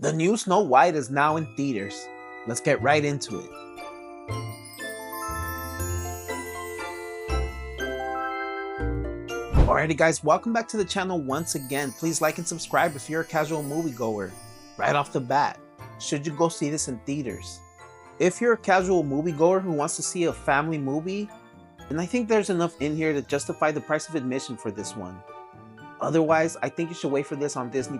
The new Snow White is now in theaters. Let's get right into it. Alrighty guys, welcome back to the channel once again. Please like and subscribe if you're a casual moviegoer. Right off the bat, should you go see this in theaters? If you're a casual moviegoer who wants to see a family movie, then I think there's enough in here to justify the price of admission for this one. Otherwise, I think you should wait for this on Disney+.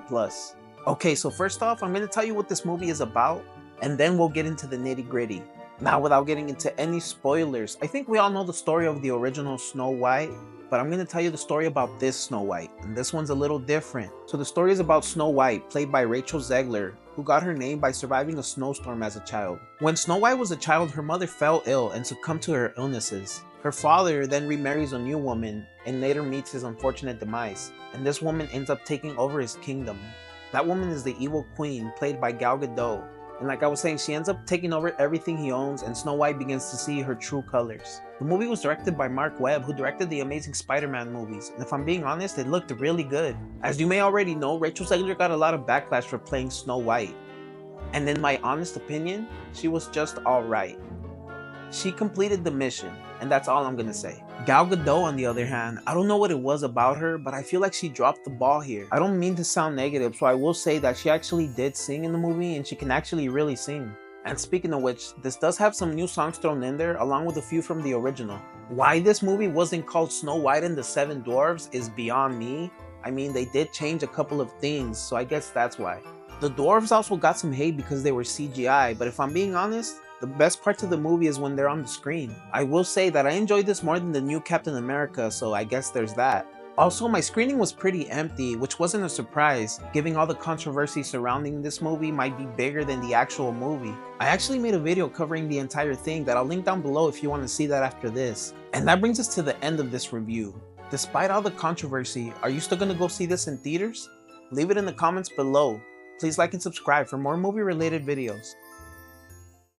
Okay, so first off, I'm going to tell you what this movie is about, and then we'll get into the nitty-gritty. Now, without getting into any spoilers, I think we all know the story of the original Snow White, but I'm going to tell you the story about this Snow White, and this one's a little different. So the story is about Snow White, played by Rachel Zegler, who got her name by surviving a snowstorm as a child. When Snow White was a child, her mother fell ill and succumbed to her illnesses. Her father then remarries a new woman and later meets his unfortunate demise, and this woman ends up taking over his kingdom. That woman is the evil queen, played by Gal Gadot. And like I was saying, she ends up taking over everything he owns, and Snow White begins to see her true colors. The movie was directed by Mark Webb, who directed the Amazing Spider-Man movies, and if I'm being honest, it looked really good. As you may already know, Rachel Zegler got a lot of backlash for playing Snow White. And in my honest opinion, she was just alright. She completed the mission, and that's all I'm gonna say. Gal Gadot, on the other hand, I don't know what it was about her, but I feel like she dropped the ball here. I don't mean to sound negative, so I will say that she actually did sing in the movie, and she can actually really sing. And speaking of which, this does have some new songs thrown in there, along with a few from the original. Why this movie wasn't called Snow White and the Seven Dwarfs is beyond me. I mean, they did change a couple of things, so I guess that's why. The dwarves also got some hate because they were CGI, but if I'm being honest, the best parts of the movie is when they're on the screen. I will say that I enjoyed this more than the new Captain America, so I guess there's that. Also, my screening was pretty empty, which wasn't a surprise, given all the controversy surrounding this movie might be bigger than the actual movie. I actually made a video covering the entire thing that I'll link down below if you want to see that after this. And that brings us to the end of this review. Despite all the controversy, are you still gonna go see this in theaters? Leave it in the comments below. Please like and subscribe for more movie related videos.